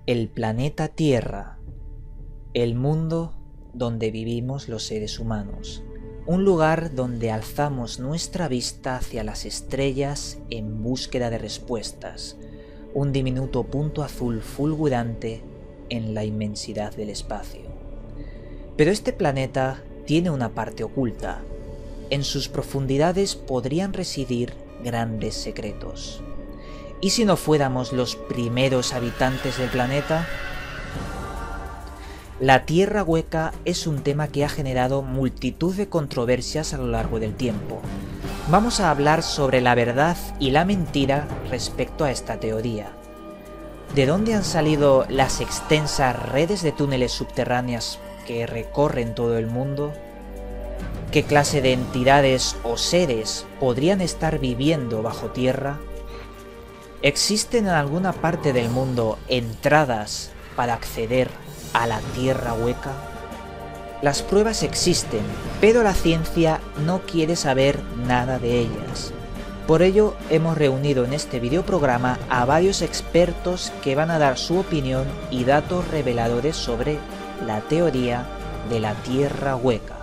El planeta Tierra, el mundo donde vivimos los seres humanos, un lugar donde alzamos nuestra vista hacia las estrellas en búsqueda de respuestas, un diminuto punto azul fulgurante en la inmensidad del espacio. Pero este planeta tiene una parte oculta. En sus profundidades podrían residir grandes secretos. ¿Y si no fuéramos los primeros habitantes del planeta? La Tierra hueca es un tema que ha generado multitud de controversias a lo largo del tiempo. Vamos a hablar sobre la verdad y la mentira respecto a esta teoría. ¿De dónde han salido las extensas redes de túneles subterráneas que recorren todo el mundo? ¿Qué clase de entidades o seres podrían estar viviendo bajo tierra? ¿Existen en alguna parte del mundo entradas para acceder a la Tierra hueca? Las pruebas existen, pero la ciencia no quiere saber nada de ellas. Por ello, hemos reunido en este videoprograma a varios expertos que van a dar su opinión y datos reveladores sobre la teoría de la Tierra hueca.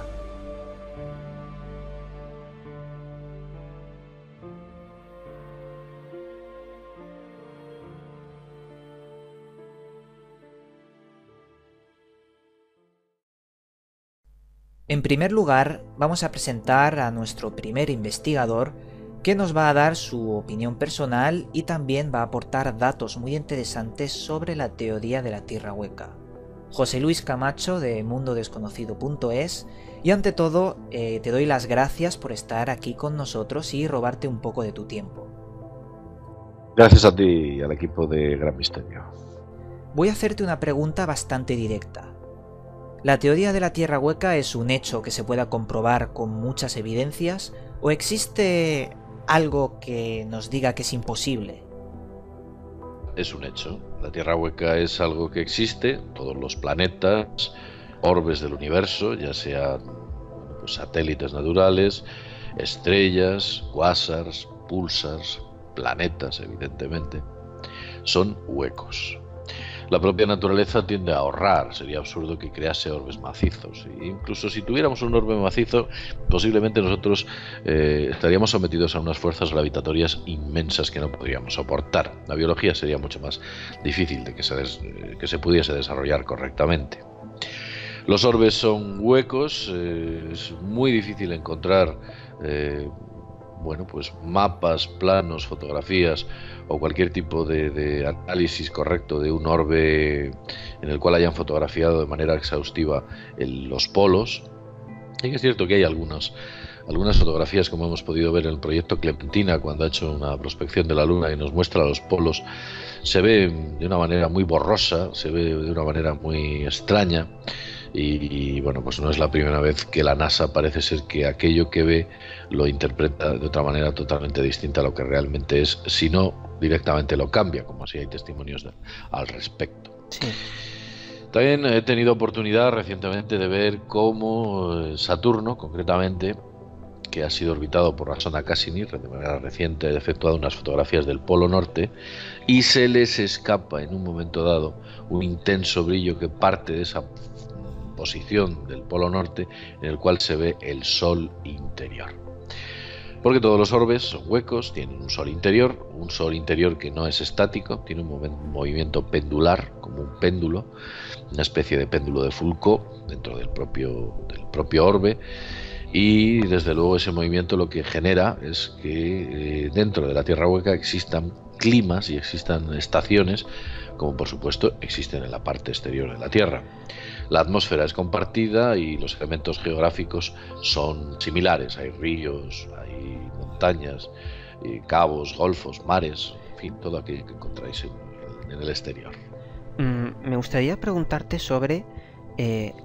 En primer lugar, vamos a presentar a nuestro primer investigador, que nos va a dar su opinión personal y también va a aportar datos muy interesantes sobre la teoría de la Tierra hueca. José Luis Camacho de mundodesconocido.es, y ante todo te doy las gracias por estar aquí con nosotros y robarte un poco de tu tiempo. Gracias a ti y al equipo de Gran Misterio. Voy a hacerte una pregunta bastante directa. ¿La teoría de la Tierra hueca es un hecho que se pueda comprobar con muchas evidencias o existe algo que nos diga que es imposible? Es un hecho. La Tierra hueca es algo que existe. Todos los planetas, orbes del universo, ya sean pues, satélites naturales, estrellas, quasars, pulsars, planetas, evidentemente, son huecos. La propia naturaleza tiende a ahorrar, sería absurdo que crease orbes macizos. E incluso si tuviéramos un orbe macizo, posiblemente nosotros estaríamos sometidos a unas fuerzas gravitatorias inmensas que no podríamos soportar. La biología sería mucho más difícil de que se pudiese desarrollar correctamente. Los orbes son huecos, es muy difícil encontrar pues mapas, planos, fotografías o cualquier tipo de análisis correcto de un orbe en el cual hayan fotografiado de manera exhaustiva los polos. Y es cierto que hay algunas fotografías, como hemos podido ver en el proyecto Clementina, cuando ha hecho una prospección de la Luna y nos muestra los polos. Se ve de una manera muy borrosa, se ve de una manera muy extraña. Y bueno, pues no es la primera vez que la NASA parece ser que aquello que ve lo interpreta de otra manera totalmente distinta a lo que realmente es, si no directamente lo cambia, como si hay testimonios al respecto. Sí. También he tenido oportunidad recientemente de ver cómo Saturno, concretamente, que ha sido orbitado por la sonda Cassini de manera reciente, ha efectuado unas fotografías del Polo Norte y se les escapa en un momento dado un intenso brillo que parte de esa posición del Polo Norte, en el cual se ve el Sol interior. Porque todos los orbes son huecos, tienen un Sol interior que no es estático, tiene un movimiento pendular, como un péndulo, una especie de péndulo de Foucault dentro del propio orbe. Y desde luego ese movimiento lo que genera es que dentro de la Tierra hueca existan climas y existan estaciones, como por supuesto existen en la parte exterior de la Tierra. La atmósfera es compartida y los elementos geográficos son similares. Hay ríos, hay montañas, cabos, golfos, mares, en fin, todo aquello que encontráis en el exterior. Me gustaría preguntarte sobre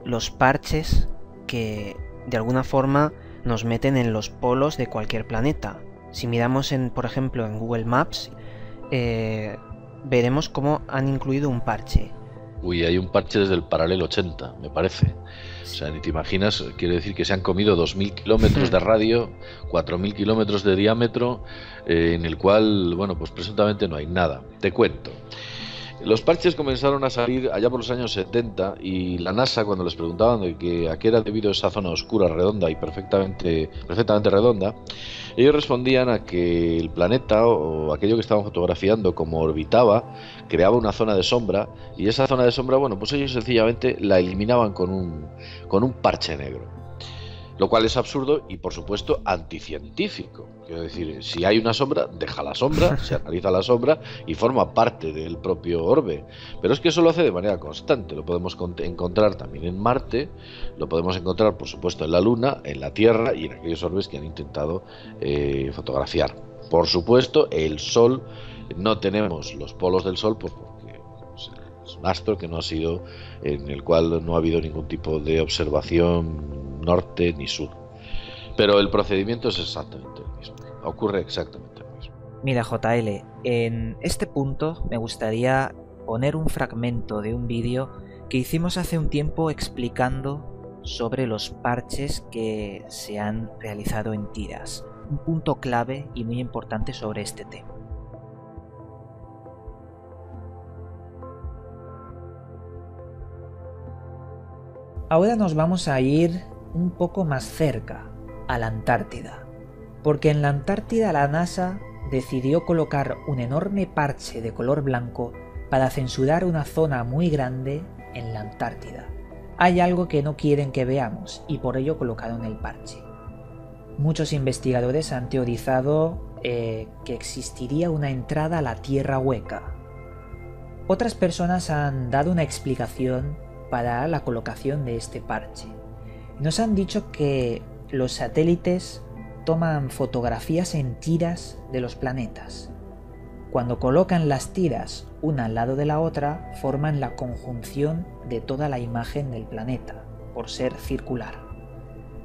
los parches que de alguna forma nos meten en los polos de cualquier planeta. Si miramos por ejemplo en Google Maps, veremos cómo han incluido un parche. Uy, hay un parche desde el paralelo 80, me parece. O sea, ni te imaginas, quiere decir que se han comido 2.000 kilómetros de radio, 4.000 kilómetros de diámetro, en el cual, bueno, pues presuntamente no hay nada. Te cuento. Los parches comenzaron a salir allá por los años 70 y la NASA, cuando les preguntaban de que a qué era debido esa zona oscura, redonda y perfectamente redonda, ellos respondían a que el planeta o aquello que estaban fotografiando, como orbitaba, creaba una zona de sombra, y esa zona de sombra, bueno, pues ellos sencillamente la eliminaban con un parche negro. Lo cual es absurdo y, por supuesto, anticientífico. Quiero decir, si hay una sombra, deja la sombra, se analiza la sombra y forma parte del propio orbe. Pero es que eso lo hace de manera constante. Lo podemos encontrar también en Marte, lo podemos encontrar, por supuesto, en la Luna, en la Tierra y en aquellos orbes que han intentado fotografiar. Por supuesto, el Sol, no tenemos los polos del Sol, pues porque es un astro que no ha sido, en el cual no ha habido ningún tipo de observación norte ni sur, pero el procedimiento es exactamente el mismo, ocurre exactamente lo mismo. Mira, JL, en este punto me gustaría poner un fragmento de un vídeo que hicimos hace un tiempo explicando sobre los parches que se han realizado en tiras, un punto clave y muy importante sobre este tema. Ahora nos vamos a ir un poco más cerca, a la Antártida, porque en la Antártida la NASA decidió colocar un enorme parche de color blanco para censurar una zona muy grande en la Antártida. Hay algo que no quieren que veamos y por ello colocaron el parche. Muchos investigadores han teorizado que existiría una entrada a la Tierra hueca. Otras personas han dado una explicación para la colocación de este parche. Nos han dicho que los satélites toman fotografías en tiras de los planetas. Cuando colocan las tiras una al lado de la otra, forman la conjunción de toda la imagen del planeta, por ser circular.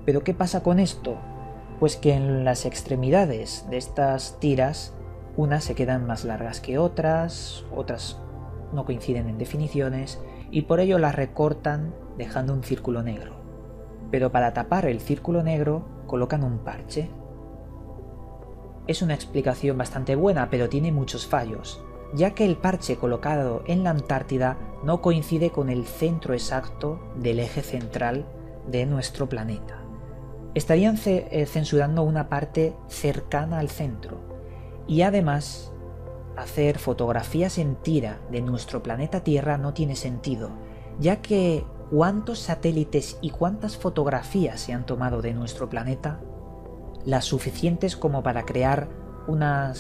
¿Pero qué pasa con esto? Pues que en las extremidades de estas tiras, unas se quedan más largas que otras no coinciden en definiciones, y por ello las recortan dejando un círculo negro. Pero para tapar el círculo negro colocan un parche. Es una explicación bastante buena, pero tiene muchos fallos, ya que el parche colocado en la Antártida no coincide con el centro exacto del eje central de nuestro planeta. Estarían censurando una parte cercana al centro, y además hacer fotografías en tira de nuestro planeta Tierra no tiene sentido, ya que ¿cuántos satélites y cuántas fotografías se han tomado de nuestro planeta? Las suficientes como para crear una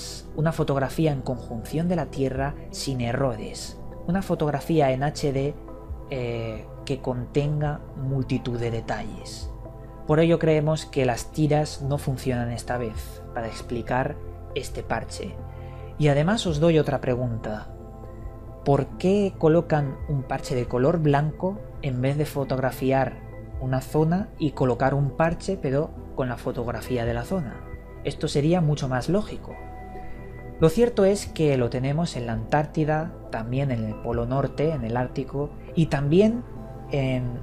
fotografía en conjunción de la Tierra sin errores, una fotografía en HD que contenga multitud de detalles. Por ello creemos que las tiras no funcionan esta vez para explicar este parche. Y además os doy otra pregunta. ¿Por qué colocan un parche de color blanco en vez de fotografiar una zona y colocar un parche pero con la fotografía de la zona? Esto sería mucho más lógico. Lo cierto es que lo tenemos en la Antártida, también en el Polo Norte, en el Ártico y también en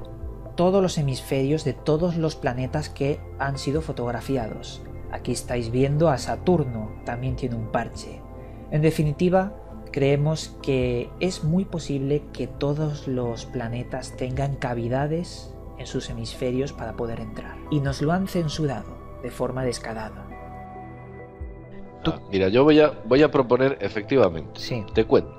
todos los hemisferios de todos los planetas que han sido fotografiados. Aquí estáis viendo a Saturno, también tiene un parche. En definitiva, creemos que es muy posible que todos los planetas tengan cavidades en sus hemisferios para poder entrar. Y nos lo han censurado de forma descarada. Mira, yo voy a proponer, efectivamente, Sí. te cuento.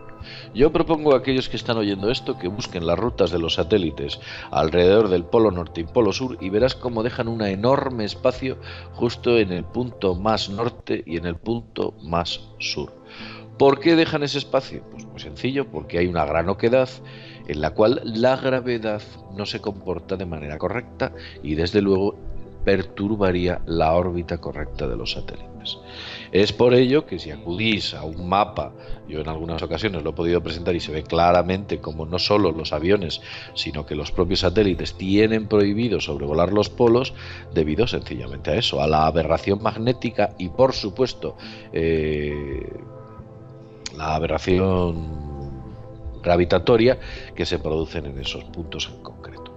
Yo propongo a aquellos que están oyendo esto que busquen las rutas de los satélites alrededor del Polo Norte y Polo Sur y verás cómo dejan un enorme espacio justo en el punto más norte y en el punto más sur. ¿Por qué dejan ese espacio? Pues muy sencillo, porque hay una gran oquedad en la cual la gravedad no se comporta de manera correcta y desde luego perturbaría la órbita correcta de los satélites. Es por ello que si acudís a un mapa, yo en algunas ocasiones lo he podido presentar y se ve claramente como no solo los aviones, sino que los propios satélites tienen prohibido sobrevolar los polos debido sencillamente a eso, a la aberración magnética y por supuesto la aberración gravitatoria que se producen en esos puntos en concreto.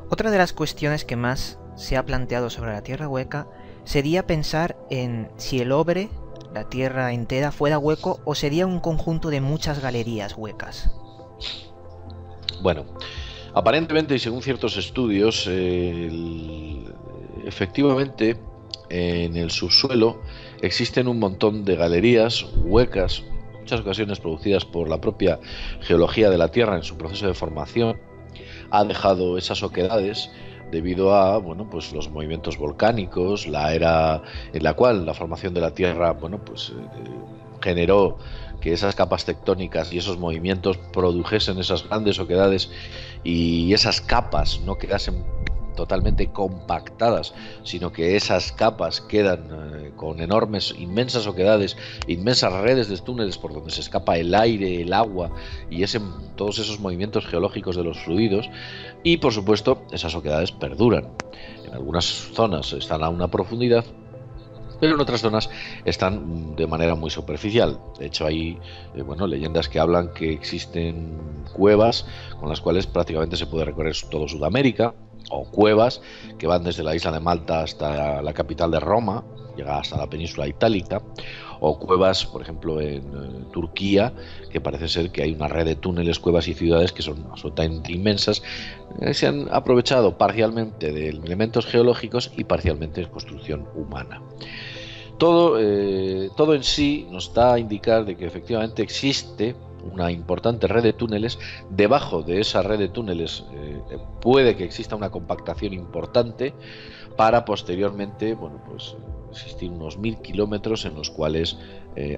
Otra de las cuestiones que más se ha planteado sobre la Tierra hueca sería pensar en si el Obre la Tierra entera fuera hueco o sería un conjunto de muchas galerías huecas? Bueno, aparentemente y según ciertos estudios, efectivamente en el subsuelo existen un montón de galerías huecas, en muchas ocasiones producidas por la propia geología de la Tierra en su proceso de formación. Ha dejado esas oquedades debido a, bueno, pues los movimientos volcánicos, la era en la cual la formación de la Tierra, bueno, pues generó que esas capas tectónicas y esos movimientos produjesen esas grandes oquedades y esas capas no quedasen totalmente compactadas, sino que esas capas quedan con enormes, inmensas oquedades, inmensas redes de túneles por donde se escapa el aire, el agua y todos esos movimientos geológicos de los fluidos. Y por supuesto esas oquedades perduran. En algunas zonas están a una profundidad, pero en otras zonas están de manera muy superficial. De hecho hay leyendas que hablan que existen cuevas con las cuales prácticamente se puede recorrer todo Sudamérica, o cuevas que van desde la isla de Malta hasta la capital de Roma, llega hasta la península itálica, o cuevas, por ejemplo, en Turquía, que parece ser que hay una red de túneles, cuevas y ciudades que son absolutamente inmensas, se han aprovechado parcialmente de elementos geológicos y parcialmente de construcción humana. Todo en sí nos da a indicar de que efectivamente existe una importante red de túneles. Debajo de esa red de túneles puede que exista una compactación importante para posteriormente, bueno, pues existir unos 1000 kilómetros en los cuales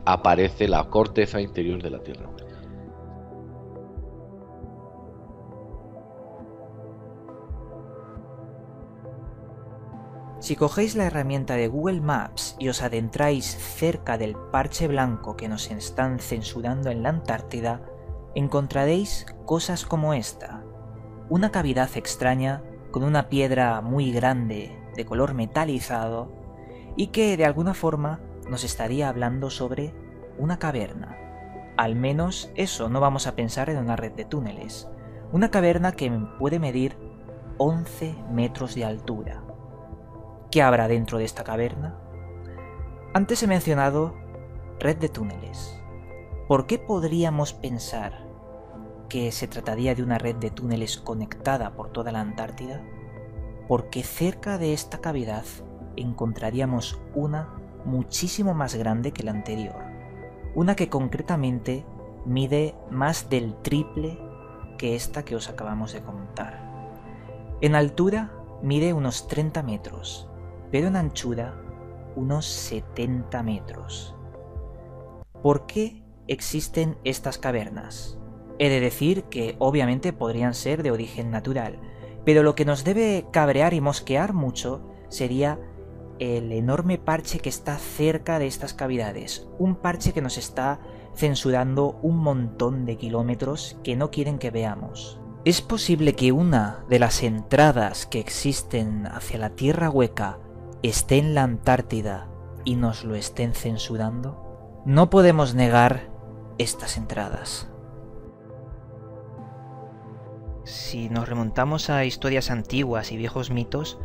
aparece la corteza interior de la Tierra. Si cogéis la herramienta de Google Maps y os adentráis cerca del parche blanco que nos están censurando en la Antártida, encontraréis cosas como esta: una cavidad extraña con una piedra muy grande de color metalizado y que de alguna forma nos estaría hablando sobre una caverna. Al menos eso, no vamos a pensar en una red de túneles. Una caverna que puede medir 11 metros de altura. ¿Qué habrá dentro de esta caverna? Antes he mencionado red de túneles. ¿Por qué podríamos pensar que se trataría de una red de túneles conectada por toda la Antártida? Porque cerca de esta cavidad encontraríamos una muchísimo más grande que la anterior. Una que concretamente mide más del triple que esta que os acabamos de contar. En altura mide unos 30 metros. Pero en anchura unos 70 metros. ¿Por qué existen estas cavernas? He de decir que obviamente podrían ser de origen natural, pero lo que nos debe cabrear y mosquear mucho sería el enorme parche que está cerca de estas cavidades, un parche que nos está censurando un montón de kilómetros que no quieren que veamos. ¿Es posible que una de las entradas que existen hacia la Tierra hueca esté en la Antártida y nos lo estén censurando? No podemos negar estas entradas. Si nos remontamos a historias antiguas y viejos mitos,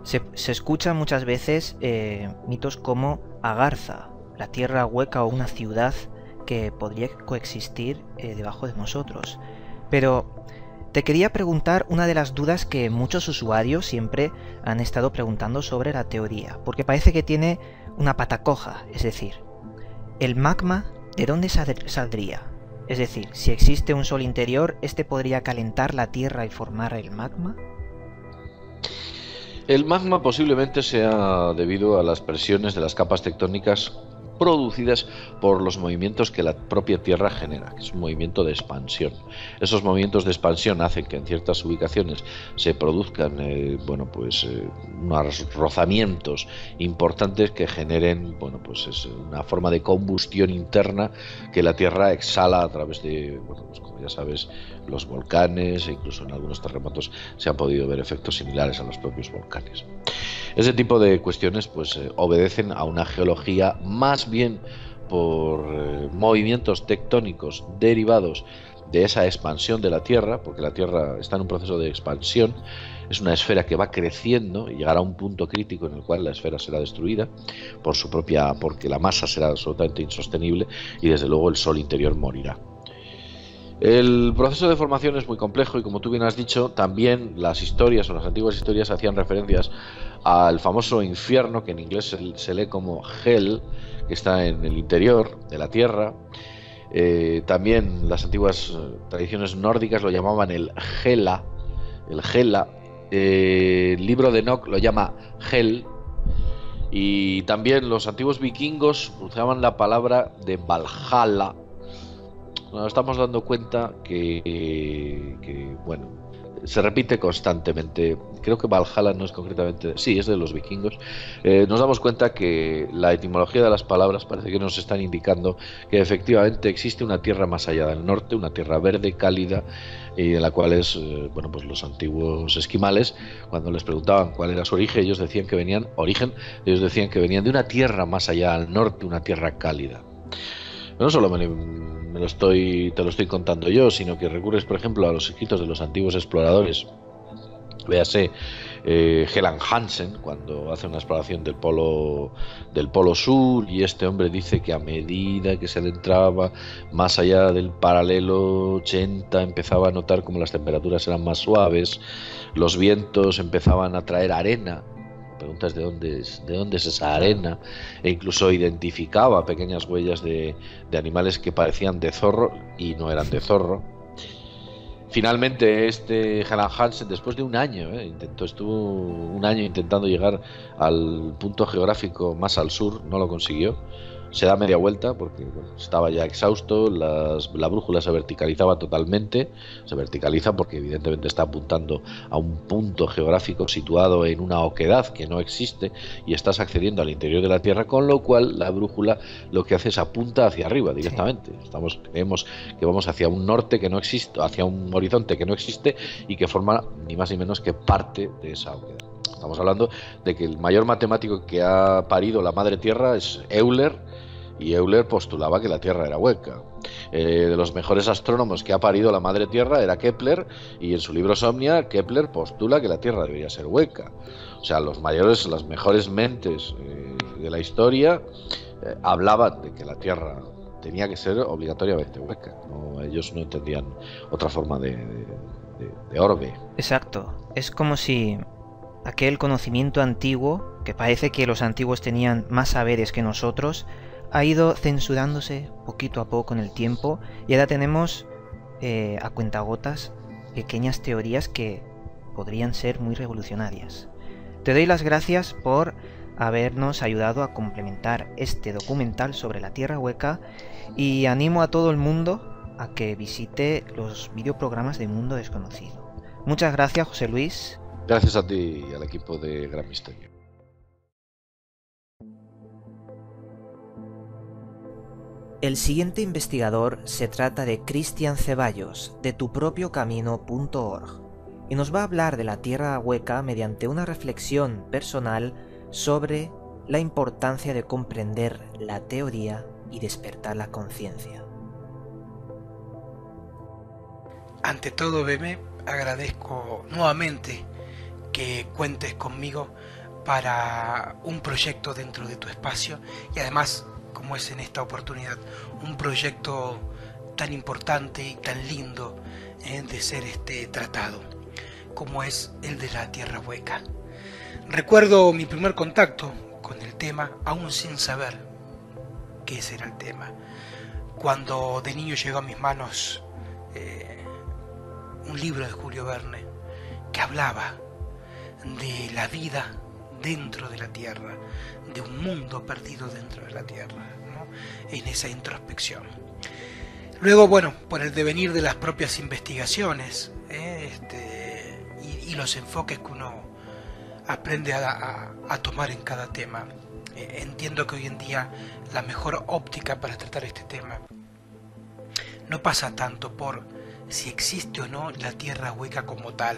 se escuchan muchas veces mitos como Agartha, la Tierra hueca o una ciudad que podría coexistir debajo de nosotros. Pero te quería preguntar una de las dudas que muchos usuarios siempre han estado preguntando sobre la teoría, porque parece que tiene una pata coja, es decir, ¿el magma de dónde saldría? Es decir, si existe un sol interior, ¿este podría calentar la Tierra y formar el magma? El magma posiblemente sea debido a las presiones de las capas tectónicas producidas por los movimientos que la propia Tierra genera, que es un movimiento de expansión. Esos movimientos de expansión hacen que en ciertas ubicaciones se produzcan unos rozamientos importantes que generen es una forma de combustión interna que la Tierra exhala a través de, como ya sabes, los volcanes, e incluso en algunos terremotos se han podido ver efectos similares a los propios volcanes. Ese tipo de cuestiones obedecen a una geología más bien por movimientos tectónicos derivados de esa expansión de la Tierra, porque la Tierra está en un proceso de expansión, es una esfera que va creciendo y llegará a un punto crítico en el cual la esfera será destruida por su propia, porque la masa será absolutamente insostenible y desde luego el Sol interior morirá. El proceso de formación es muy complejo y, como tú bien has dicho, también las historias o las antiguas historias hacían referencias al famoso infierno, que en inglés se lee como Hell, que está en el interior de la Tierra. También las antiguas tradiciones nórdicas lo llamaban el Hela. El libro de Enoch lo llama Hel. Y también los antiguos vikingos usaban la palabra de Valhalla. Nos estamos dando cuenta que bueno, se repite constantemente. Creo que Valhalla no es concretamente, sí, es de los vikingos. Nos damos cuenta que la etimología de las palabras parece que nos están indicando que efectivamente existe una tierra más allá del norte, una tierra verde, cálida, y en la cual es, bueno, pues los antiguos esquimales, cuando les preguntaban cuál era su origen, ellos decían que venían de una tierra más allá al norte, una tierra cálida. No solo te lo estoy contando yo, sino que recurres, por ejemplo, a los escritos de los antiguos exploradores. Véase Helland Hansen, cuando hace una exploración del polo sur, y este hombre dice que a medida que se adentraba más allá del paralelo 80 empezaba a notar como las temperaturas eran más suaves, los vientos empezaban a traer arena. Preguntas de dónde es esa arena, e incluso identificaba pequeñas huellas de animales que parecían de zorro y no eran de zorro. Finalmente este Helland Hansen, después de un año, estuvo un año intentando llegar al punto geográfico más al sur, no lo consiguió. Se da media vuelta porque bueno, estaba ya exhausto, la brújula se verticalizaba totalmente, se verticaliza porque evidentemente está apuntando a un punto geográfico situado en una oquedad que no existe y estás accediendo al interior de la Tierra, con lo cual la brújula lo que hace es apunta hacia arriba directamente. Sí. Creemos que vamos hacia un norte que no existe, hacia un horizonte que no existe y que forma ni más ni menos que parte de esa oquedad. Estamos hablando de que el mayor matemático que ha parido la madre Tierra es Euler, y Euler postulaba que la Tierra era hueca. De los mejores astrónomos que ha parido la madre Tierra era Kepler, y en su libro Somnia Kepler postula que la Tierra debería ser hueca. O sea, las mejores mentes de la historia hablaban de que la Tierra tenía que ser obligatoriamente hueca. Ellos no entendían otra forma de orbe. Exacto. Es como si aquel conocimiento antiguo, que parece que los antiguos tenían más saberes que nosotros, ha ido censurándose poquito a poco en el tiempo y ahora tenemos a cuentagotas pequeñas teorías que podrían ser muy revolucionarias. Te doy las gracias por habernos ayudado a complementar este documental sobre la Tierra hueca y animo a todo el mundo a que visite los videoprogramas de Mundo Desconocido. Muchas gracias, José Luis. Gracias a ti y al equipo de Gran Misterio. El siguiente investigador se trata de Cristian Ceballos, de tupropiocamino.org, y nos va a hablar de la Tierra hueca mediante una reflexión personal sobre la importancia de comprender la teoría y despertar la conciencia. Ante todo, Beme, agradezco nuevamente que cuentes conmigo para un proyecto dentro de tu espacio y además, como es en esta oportunidad, un proyecto tan importante y tan lindo de ser tratado, como es el de la Tierra hueca. Recuerdo mi primer contacto con el tema, aún sin saber qué ese era el tema. Cuando de niño llegó a mis manos un libro de Julio Verne que hablaba de la vida dentro de la Tierra, de un mundo perdido dentro de la Tierra, ¿no? En esa introspección. Luego, bueno, por el devenir de las propias investigaciones y los enfoques que uno aprende a tomar en cada tema, entiendo que hoy en día la mejor óptica para tratar este tema no pasa tanto por si existe o no la Tierra hueca como tal,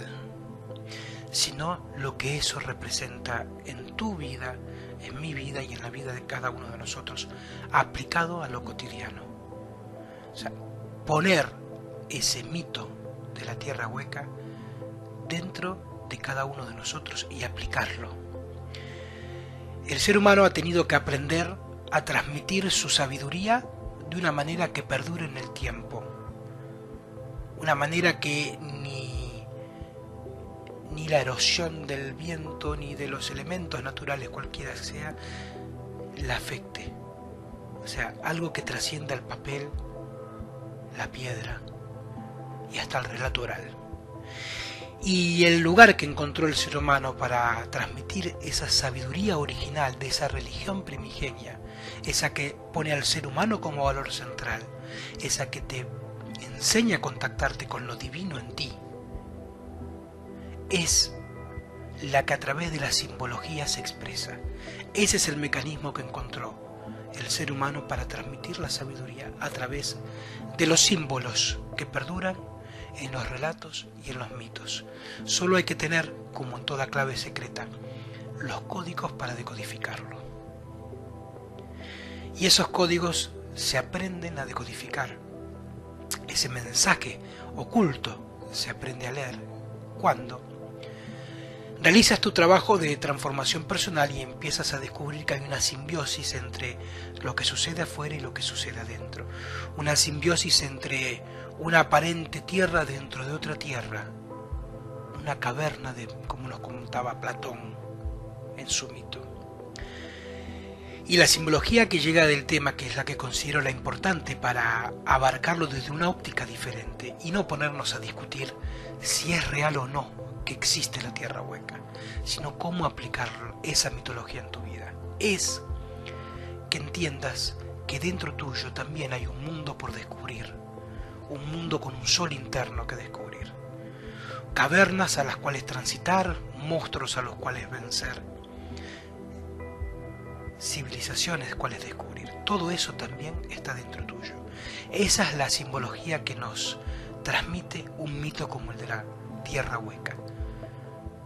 sino lo que eso representa en tu vida, en mi vida y en la vida de cada uno de nosotros, aplicado a lo cotidiano. O sea, poner ese mito de la tierra hueca dentro de cada uno de nosotros y aplicarlo. El ser humano ha tenido que aprender a transmitir su sabiduría de una manera que perdure en el tiempo, una manera que ni la erosión del viento ni de los elementos naturales cualquiera sea la afecte. O sea, algo que trascienda el papel, la piedra y hasta el relato oral. Y el lugar que encontró el ser humano para transmitir esa sabiduría original de esa religión primigenia, esa que pone al ser humano como valor central, esa que te enseña a contactarte con lo divino en ti, es la que a través de la simbología se expresa. Ese es el mecanismo que encontró el ser humano para transmitir la sabiduría a través de los símbolos que perduran en los relatos y en los mitos. Solo hay que tener, como en toda clave secreta, los códigos para decodificarlo. Y esos códigos se aprenden a decodificar. Ese mensaje oculto se aprende a leer cuando realizas tu trabajo de transformación personal y empiezas a descubrir que hay una simbiosis entre lo que sucede afuera y lo que sucede adentro. Una simbiosis entre una aparente tierra dentro de otra tierra. Una caverna, como nos contaba Platón en su mito. Y la simbología que llega del tema, que es la que considero la importante para abarcarlo desde una óptica diferente y no ponernos a discutir si es real o no que existe la tierra hueca, sino cómo aplicar esa mitología en tu vida. Es que entiendas que dentro tuyo también hay un mundo por descubrir, un mundo con un sol interno que descubrir, cavernas a las cuales transitar, monstruos a los cuales vencer, civilizaciones cuales descubrir. Todo eso también está dentro tuyo. Esa es la simbología que nos transmite un mito como el de la tierra hueca,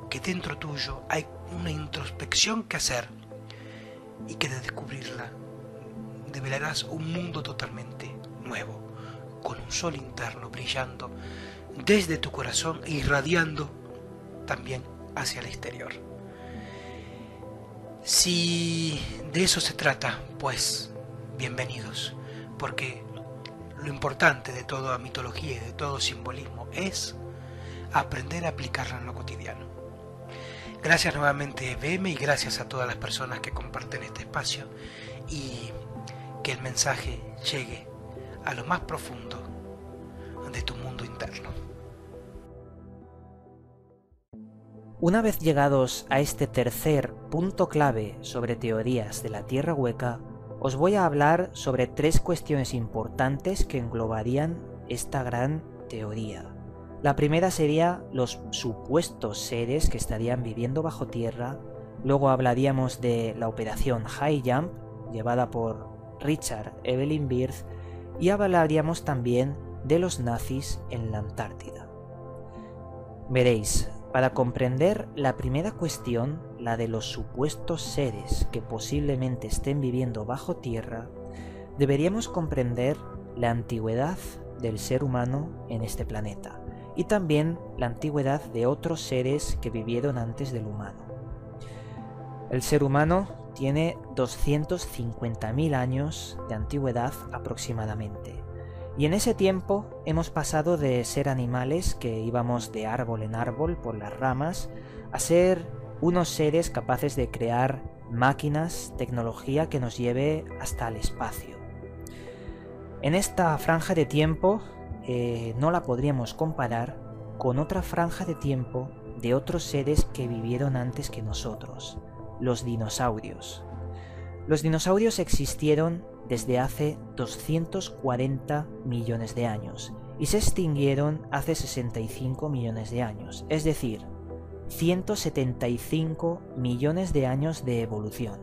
que dentro tuyo hay una introspección que hacer y que de descubrirla develarás un mundo totalmente nuevo, con un sol interno brillando desde tu corazón e irradiando también hacia el exterior. Si de eso se trata, pues bienvenidos, porque lo importante de toda mitología y de todo simbolismo es aprender a aplicarla en lo cotidiano. Gracias nuevamente, BM, y gracias a todas las personas que comparten este espacio, y que el mensaje llegue a lo más profundo de tu mundo interno. Una vez llegados a este tercer punto clave sobre teorías de la tierra hueca, os voy a hablar sobre 3 cuestiones importantes que englobarían esta gran teoría. La primera sería los supuestos seres que estarían viviendo bajo tierra. Luego hablaríamos de la operación High Jump, llevada por Richard Evelyn Byrd, y hablaríamos también de los nazis en la Antártida. Veréis, para comprender la primera cuestión, la de los supuestos seres que posiblemente estén viviendo bajo tierra, deberíamos comprender la antigüedad del ser humano en este planeta, y también la antigüedad de otros seres que vivieron antes del humano. El ser humano tiene 250.000 años de antigüedad aproximadamente, y en ese tiempo hemos pasado de ser animales que íbamos de árbol en árbol por las ramas a ser unos seres capaces de crear máquinas, tecnología que nos lleve hasta el espacio. En esta franja de tiempo no la podríamos comparar con otra franja de tiempo de otros seres que vivieron antes que nosotros, los dinosaurios. Los dinosaurios existieron desde hace 240 millones de años y se extinguieron hace 65 millones de años, es decir, 175 millones de años de evolución.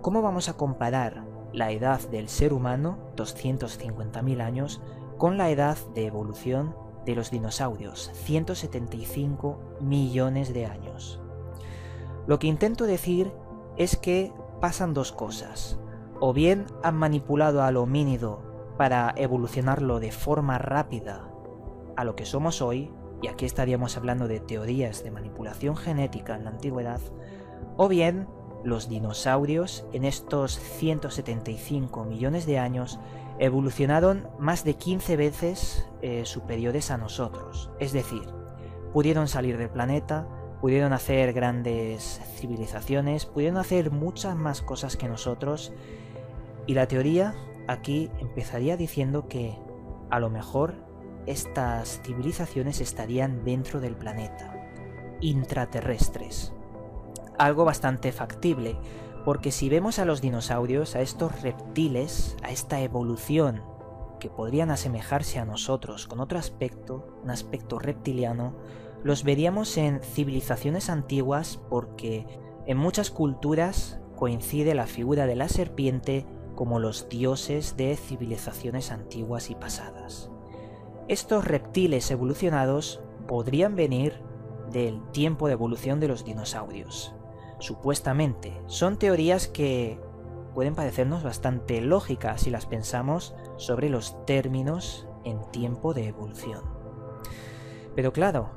¿Cómo vamos a comparar la edad del ser humano, 250.000 años, con la edad de evolución de los dinosaurios, 175 millones de años? Lo que intento decir es que pasan dos cosas. O bien han manipulado al homínido para evolucionarlo de forma rápida a lo que somos hoy, y aquí estaríamos hablando de teorías de manipulación genética en la antigüedad, o bien los dinosaurios en estos 175 millones de años evolucionaron más de 15 veces superiores a nosotros. Es decir, pudieron salir del planeta, pudieron hacer grandes civilizaciones, pudieron hacer muchas más cosas que nosotros, y la teoría aquí empezaría diciendo que a lo mejor estas civilizaciones estarían dentro del planeta, intraterrestres. Algo bastante factible, porque si vemos a los dinosaurios, a estos reptiles, a esta evolución que podrían asemejarse a nosotros con otro aspecto, un aspecto reptiliano, los veríamos en civilizaciones antiguas porque en muchas culturas coincide la figura de la serpiente como los dioses de civilizaciones antiguas y pasadas. Estos reptiles evolucionados podrían venir del tiempo de evolución de los dinosaurios. Supuestamente, son teorías que pueden parecernos bastante lógicas si las pensamos sobre los términos en tiempo de evolución. Pero claro,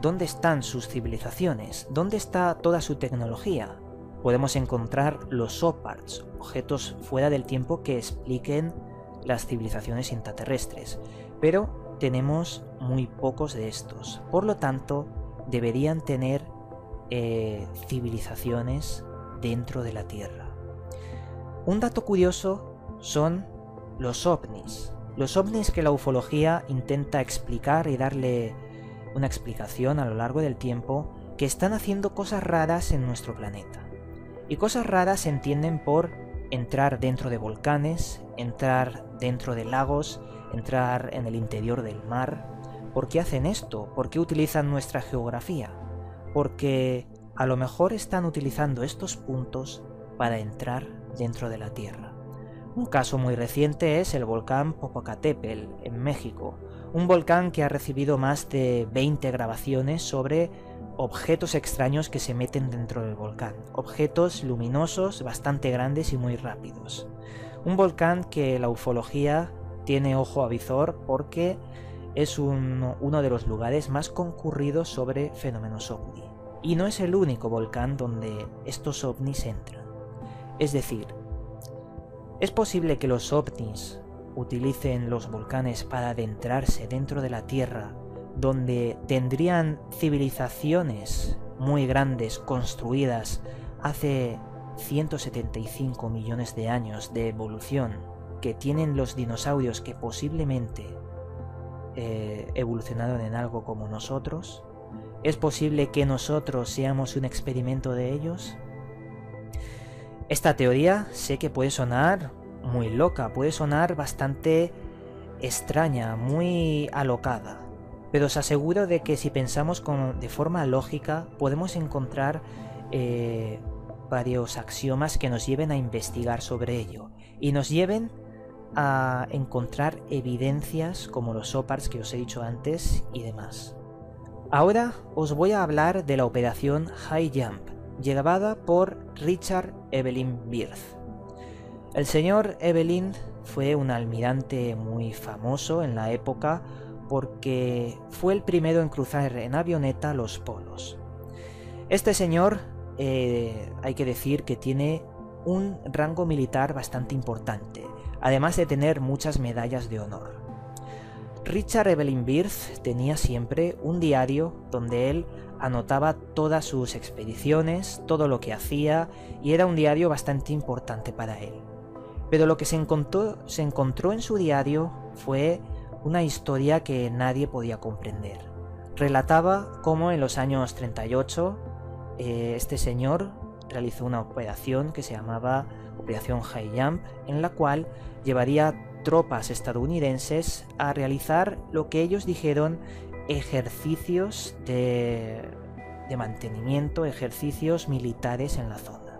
¿dónde están sus civilizaciones? ¿Dónde está toda su tecnología? Podemos encontrar los OPARTs, objetos fuera del tiempo que expliquen las civilizaciones intraterrestres, pero tenemos muy pocos de estos. Por lo tanto, deberían tener civilizaciones dentro de la Tierra. Un dato curioso son los ovnis. Los ovnis que la ufología intenta explicar y darle una explicación a lo largo del tiempo, que están haciendo cosas raras en nuestro planeta. Y cosas raras se entienden por entrar dentro de volcanes, entrar dentro de lagos, entrar en el interior del mar. ¿Por qué hacen esto? ¿Por qué utilizan nuestra geografía? Porque a lo mejor están utilizando estos puntos para entrar dentro de la Tierra. Un caso muy reciente es el volcán Popocatépetl en México, un volcán que ha recibido más de 20 grabaciones sobre objetos extraños que se meten dentro del volcán, objetos luminosos bastante grandes y muy rápidos. Un volcán que la ufología tiene ojo a visor porque es uno de los lugares más concurridos sobre fenómenos ovni. Y no es el único volcán donde estos ovnis entran. Es decir, es posible que los ovnis utilicen los volcanes para adentrarse dentro de la Tierra, donde tendrían civilizaciones muy grandes construidas hace 175 millones de años de evolución, que tienen los dinosaurios que posiblemente evolucionaron en algo como nosotros. ¿Es posible que nosotros seamos un experimento de ellos? Esta teoría sé que puede sonar muy loca, puede sonar bastante extraña, muy alocada, pero os aseguro de que si pensamos de forma lógica podemos encontrar varios axiomas que nos lleven a investigar sobre ello y nos lleven a encontrar evidencias como los OPARTs que os he dicho antes y demás. Ahora os voy a hablar de la operación High Jump, llevada por Richard Evelyn Byrd. El señor Evelyn fue un almirante muy famoso en la época porque fue el primero en cruzar en avioneta los polos. Este señor, hay que decir que tiene un rango militar bastante importante, además de tener muchas medallas de honor. Richard Evelyn Byrd tenía siempre un diario donde él anotaba todas sus expediciones, todo lo que hacía, y era un diario bastante importante para él. Pero lo que se encontró en su diario fue una historia que nadie podía comprender. Relataba cómo en los años 38 este señor realizó una operación que se llamaba Operación High Jump, en la cual llevaría tropas estadounidenses a realizar lo que ellos dijeron ejercicios de mantenimiento, ejercicios militares en la zona.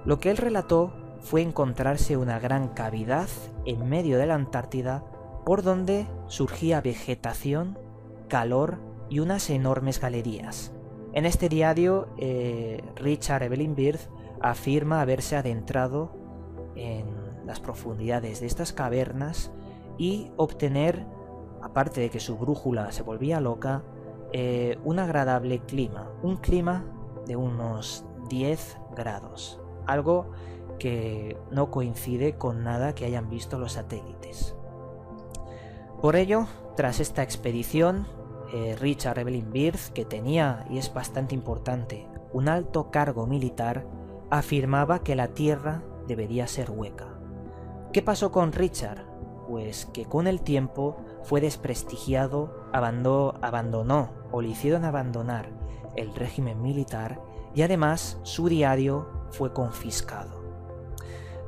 Lo que él relató fue encontrarse una gran cavidad en medio de la Antártida por donde surgía vegetación, calor y unas enormes galerías. En este diario, Richard Evelyn Byrd afirma haberse adentrado en las profundidades de estas cavernas y obtener aparte de que su brújula se volvía loca, un agradable clima, un clima de unos 10 grados, algo que no coincide con nada que hayan visto los satélites. Por ello, tras esta expedición, Richard Evelyn Byrd, que tenía, y es bastante importante, un alto cargo militar, afirmaba que la Tierra debería ser hueca. ¿Qué pasó con Richard? Pues que con el tiempo fue desprestigiado, abandonó o le hicieron abandonar el régimen militar y además su diario fue confiscado.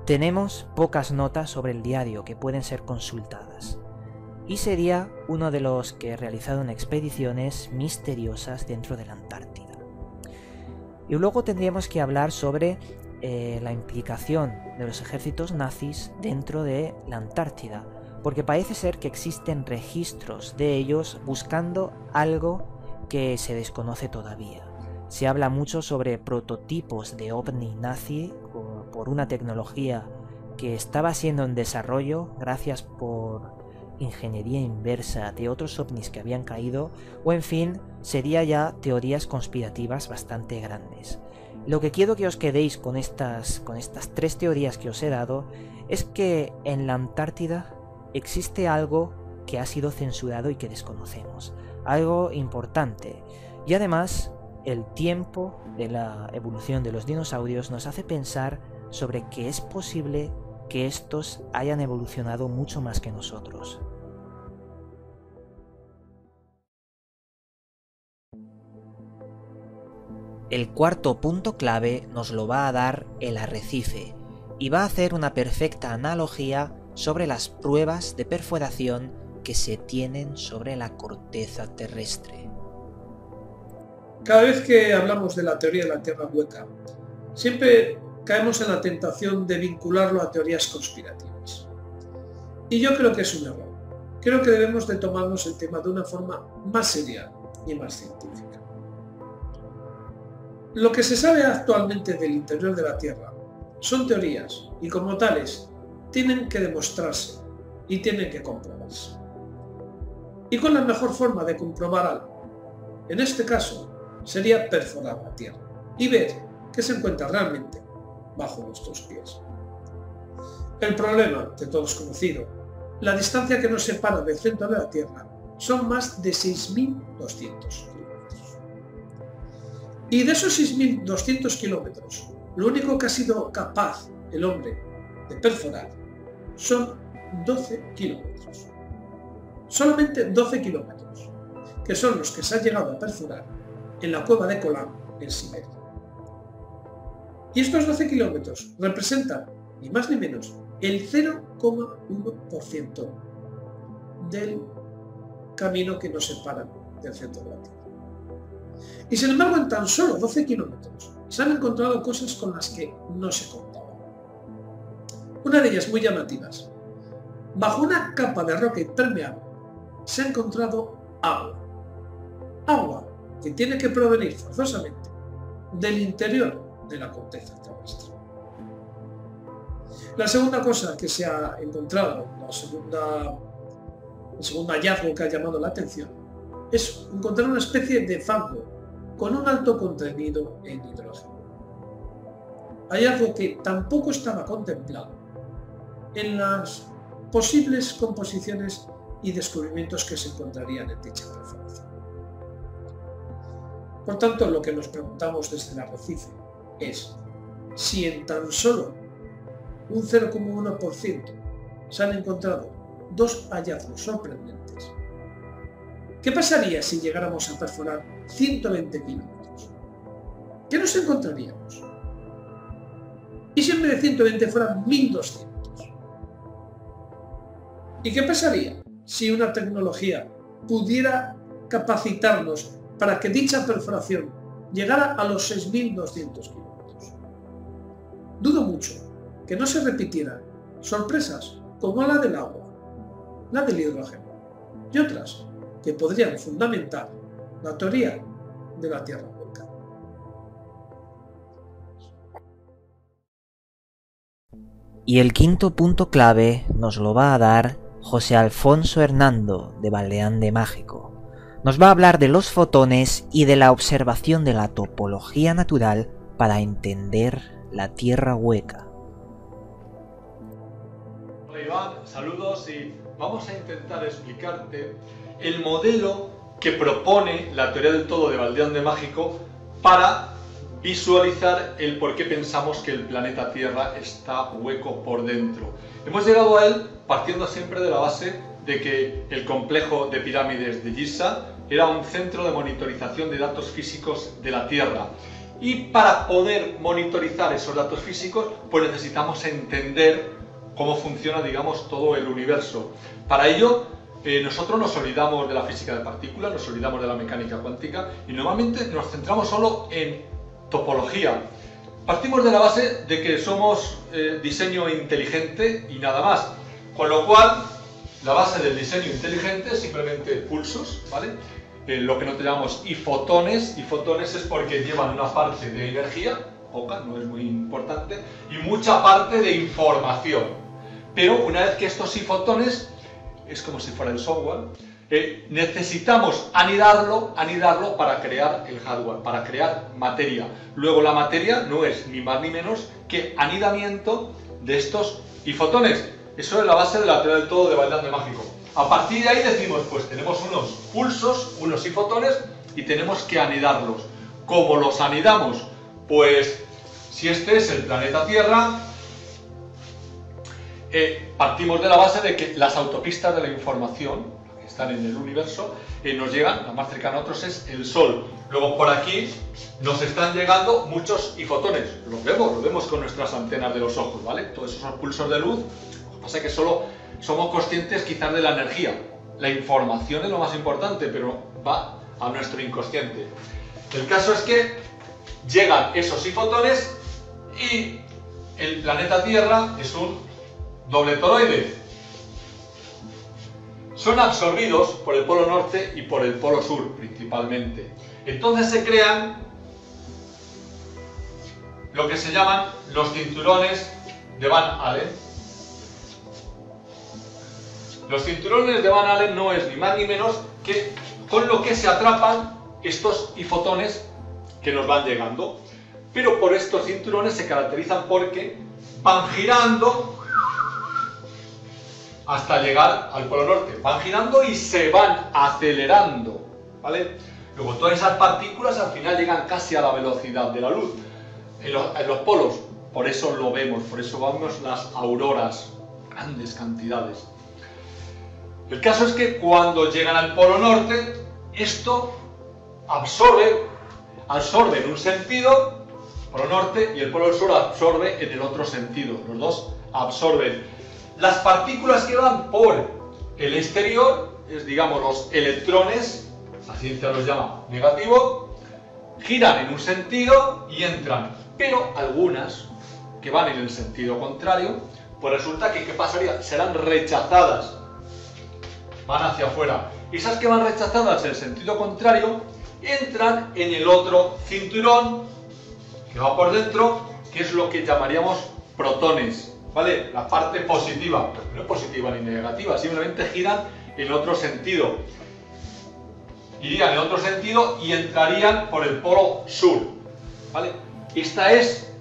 Tenemos pocas notas sobre el diario que pueden ser consultadas y sería uno de los que realizaron expediciones misteriosas dentro de la Antártida. Y luego tendríamos que hablar sobre la implicación de los ejércitos nazis dentro de la Antártida, porque parece ser que existen registros de ellos buscando algo que se desconoce todavía. Se habla mucho sobre prototipos de ovni nazi por una tecnología que estaba siendo en desarrollo gracias por ingeniería inversa de otros ovnis que habían caído, o en fin, sería ya teorías conspirativas bastante grandes. Lo que quiero que os quedéis con estas 3 teorías que os he dado es que en la Antártida existe algo que ha sido censurado y que desconocemos, algo importante, y además el tiempo de la evolución de los dinosaurios nos hace pensar sobre que es posible que estos hayan evolucionado mucho más que nosotros. El cuarto punto clave nos lo va a dar el arrecife y va a hacer una perfecta analogía sobre las pruebas de perforación que se tienen sobre la corteza terrestre. Cada vez que hablamos de la teoría de la Tierra hueca, siempre caemos en la tentación de vincularlo a teorías conspirativas. Y yo creo que es un error. Creo que debemos de tomarnos el tema de una forma más seria y más científica. Lo que se sabe actualmente del interior de la Tierra son teorías y como tales tienen que demostrarse y tienen que comprobarse. ¿Y cuál es la mejor forma de comprobar algo? En este caso sería perforar la Tierra y ver qué se encuentra realmente bajo nuestros pies. El problema, de todos conocido, la distancia que nos separa del centro de la Tierra son más de 6.200 kilómetros. Y de esos 6.200 kilómetros, lo único que ha sido capaz el hombre de perforar son 12 kilómetros. Solamente 12 kilómetros, que son los que se ha llegado a perforar en la cueva de Kolan, en Siberia. Y estos 12 kilómetros representan, ni más ni menos, el 0,1% del camino que nos separa del centro de la Tierra. Y sin embargo, en tan solo 12 kilómetros se han encontrado cosas con las que no se contaban. Una de ellas muy llamativas. Bajo una capa de roca impermeable se ha encontrado agua. Agua que tiene que provenir forzosamente del interior de la corteza terrestre. La segunda cosa que se ha encontrado, el segundo hallazgo que ha llamado la atención, es encontrar una especie de fango con un alto contenido en hidrógeno. Hallazgo que tampoco estaba contemplado en las posibles composiciones y descubrimientos que se encontrarían en dicha perforación. Por tanto, lo que nos preguntamos desde el arrecife es si en tan solo un 0,1% se han encontrado 2 hallazgos sorprendentes. ¿Qué pasaría si llegáramos a perforar 120 kilómetros? ¿Qué nos encontraríamos? ¿Y si en vez de 120 fueran 1200? ¿Y qué pasaría si una tecnología pudiera capacitarnos para que dicha perforación llegara a los 6200 kilómetros? Dudo mucho que no se repitieran sorpresas como la del agua, la del hidrógeno y otras que podrían fundamentar la teoría de la Tierra hueca. Y el quinto punto clave nos lo va a dar José Alfonso Hernando de Valdeán de Mágico, nos va a hablar de los fotones y de la observación de la topología natural para entender la Tierra hueca. Hola Iván, saludos y vamos a intentar explicarte el modelo que propone la teoría del todo de Valdeán de Mágico para visualizar el por qué pensamos que el planeta Tierra está hueco por dentro. Hemos llegado a él partiendo siempre de la base de que el complejo de pirámides de Giza era un centro de monitorización de datos físicos de la Tierra. Y para poder monitorizar esos datos físicos, pues necesitamos entender cómo funciona, digamos, todo el universo. Para ello, nosotros nos olvidamos de la física de partículas, nos olvidamos de la mecánica cuántica y normalmente nos centramos solo en topología. Partimos de la base de que somos diseño inteligente y nada más, con lo cual la base del diseño inteligente es simplemente pulsos, ¿vale? Lo que nosotros llamamos ifotones. Ifotones es porque llevan una parte de energía, poca, no es muy importante, y mucha parte de información. Pero una vez que estos ifotones, es como si fuera el software, necesitamos anidarlo para crear el hardware, para crear materia. Luego la materia no es ni más ni menos que anidamiento de estos ifotones. Eso es la base de la teoría del todo de Valdeán de Mágico. A partir de ahí decimos, pues tenemos unos pulsos, unos ifotones y tenemos que anidarlos. ¿Cómo los anidamos? Pues si este es el planeta Tierra, partimos de la base de que las autopistas de la información que están en el universo nos llegan, la más cercana a otros es el Sol. Luego por aquí nos están llegando muchos ifotones, lo vemos con nuestras antenas de los ojos, ¿vale? Todos esos pulsos de luz. Lo que pasa es que solo somos conscientes quizás de la energía. La información es lo más importante, pero va a nuestro inconsciente. El caso es que llegan esos ifotones y el planeta Tierra es un doble toroide. Son absorbidos por el polo norte y por el polo sur principalmente. Entonces se crean lo que se llaman los cinturones de Van Allen. Los cinturones de Van Allen no es ni más ni menos que con lo que se atrapan estos ifotones que nos van llegando. Pero por estos cinturones se caracterizan porque van girando hasta llegar al polo norte. Van girando y se van acelerando, ¿vale? Luego todas esas partículas al final llegan casi a la velocidad de la luz en los polos. Por eso lo vemos, por eso vemos las auroras, grandes cantidades. El caso es que cuando llegan al polo norte, esto absorbe en un sentido, polo norte, y el polo sur absorbe en el otro sentido. Los dos absorben. Las partículas que van por el exterior, es digamos los electrones, la ciencia los llama negativo, giran en un sentido y entran. Pero algunas que van en el sentido contrario, pues resulta que ¿qué pasaría? Serán rechazadas. Van hacia afuera. Esas que van rechazadas en el sentido contrario entran en el otro cinturón que va por dentro, que es lo que llamaríamos protones, ¿vale? La parte positiva, no es positiva ni negativa, simplemente giran en otro sentido. Irían en otro sentido y entrarían por el polo sur, ¿vale? Esta es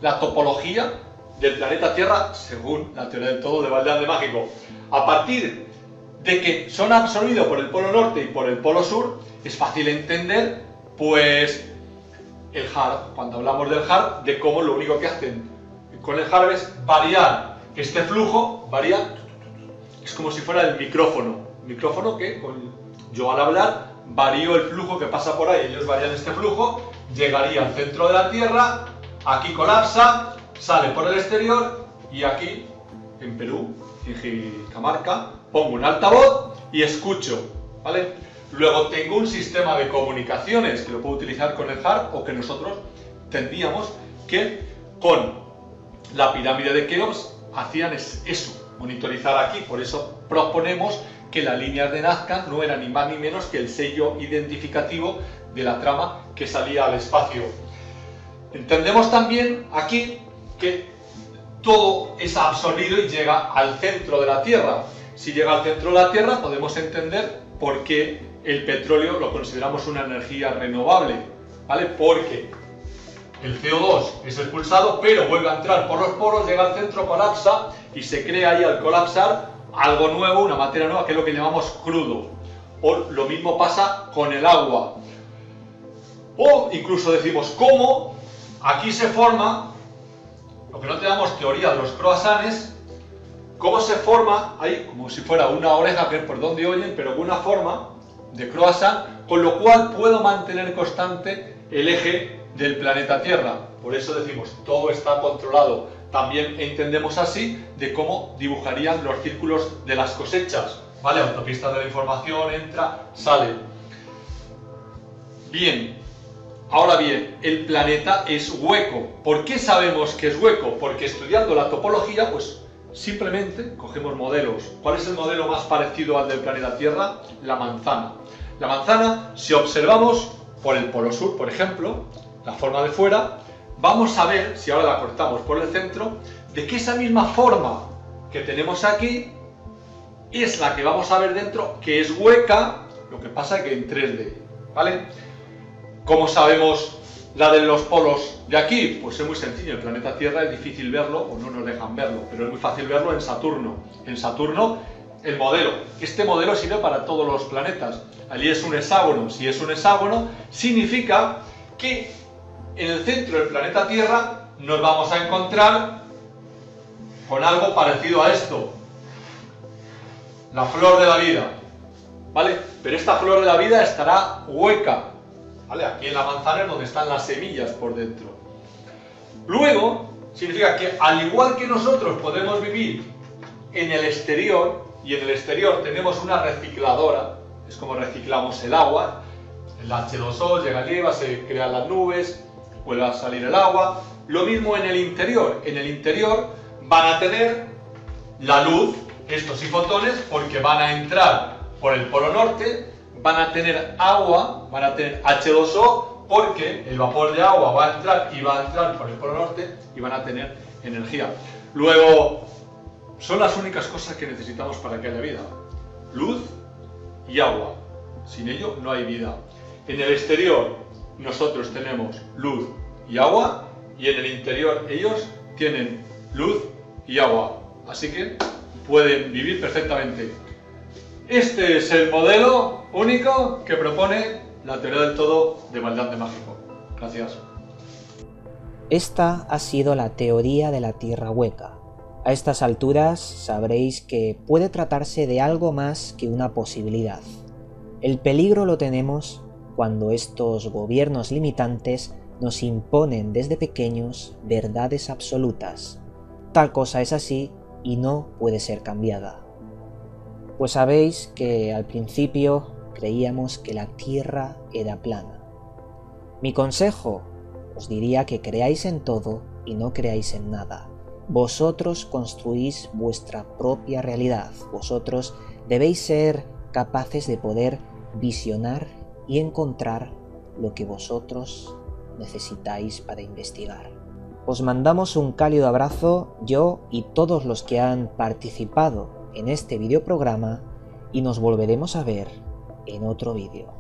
la topología del planeta Tierra según la teoría del todo de Valdeán de Mágico. A partir de que son absorbidos por el polo norte y por el polo sur, es fácil entender, pues, el HARP. Cuando hablamos del HARP, de cómo lo único que hacen con el HARP es variar este flujo, es como si fuera el micrófono que yo al hablar varío el flujo que pasa por ahí, ellos varían este flujo, llegaría al centro de la Tierra, aquí colapsa, sale por el exterior y aquí, en Perú, en Cajamarca, pongo un altavoz y escucho, ¿vale? Luego tengo un sistema de comunicaciones que lo puedo utilizar con el HARP o que nosotros tendríamos que con la pirámide de Keops hacían eso, monitorizar aquí. Por eso proponemos que las líneas de Nazca no eran ni más ni menos que el sello identificativo de la trama que salía al espacio. Entendemos también aquí que todo es absorbido y llega al centro de la Tierra. si llega al centro de la Tierra, podemos entender por qué el petróleo lo consideramos una energía renovable, ¿vale? Porque el CO2 es expulsado, pero vuelve a entrar por los poros, llega al centro, colapsa y se crea ahí al colapsar algo nuevo, una materia nueva, que es lo que llamamos crudo. O lo mismo pasa con el agua. O incluso decimos cómo aquí se forma, lo que no tenemos teoría de los croissants, cómo se forma ahí, como si fuera una oreja, que es por donde oyen, pero con una forma de croissant, con lo cual puedo mantener constante el eje del planeta Tierra. Por eso decimos, todo está controlado. También entendemos así de cómo dibujarían los círculos de las cosechas, ¿vale? Autopistas de la información, entra, sale. Bien, ahora bien, el planeta es hueco. ¿Por qué sabemos que es hueco? Porque estudiando la topología, pues simplemente cogemos modelos. ¿Cuál es el modelo más parecido al del planeta Tierra? La manzana. La manzana, si observamos por el polo sur, por ejemplo, la forma de fuera, vamos a ver, si ahora la cortamos por el centro, de que esa misma forma que tenemos aquí es la que vamos a ver dentro, que es hueca, lo que pasa es que en 3D, ¿vale? ¿Cómo sabemos la de los polos de aquí? Pues es muy sencillo, el planeta Tierra es difícil verlo, o no nos dejan verlo, pero es muy fácil verlo en Saturno. En Saturno, el modelo, este modelo sirve para todos los planetas. Allí es un hexágono. Si es un hexágono, significa que en el centro del planeta Tierra nos vamos a encontrar con algo parecido a esto. La flor de la vida, ¿vale? Pero esta flor de la vida estará hueca, ¿vale? Aquí en la manzana es donde están las semillas por dentro. Luego, significa que al igual que nosotros podemos vivir en el exterior, y en el exterior tenemos una recicladora, es como reciclamos el agua, el H2O llega al IVA, se crean las nubes, vuelve a salir el agua. Lo mismo en el interior van a tener la luz, estos y fotones, porque van a entrar por el polo norte, van a tener agua, van a tener H2O, porque el vapor de agua va a entrar y va a entrar por el polo norte y van a tener energía. Luego, son las únicas cosas que necesitamos para que haya vida: luz y agua. Sin ello no hay vida. En el exterior nosotros tenemos luz y agua, y en el interior ellos tienen luz y agua. Así que pueden vivir perfectamente. Este es el modelo único que propone la teoría del todo de Maldán de Mágico. Gracias. Esta ha sido la teoría de la Tierra hueca. A estas alturas sabréis que puede tratarse de algo más que una posibilidad. El peligro lo tenemos cuando estos gobiernos limitantes nos imponen desde pequeños verdades absolutas. Tal cosa es así y no puede ser cambiada. Pues sabéis que al principio creíamos que la Tierra era plana. Mi consejo os diría que creáis en todo y no creáis en nada. Vosotros construís vuestra propia realidad. Vosotros debéis ser capaces de poder visionar y encontrar lo que vosotros necesitáis para investigar. Os mandamos un cálido abrazo, yo y todos los que han participado en este videoprograma, y nos volveremos a ver en otro vídeo.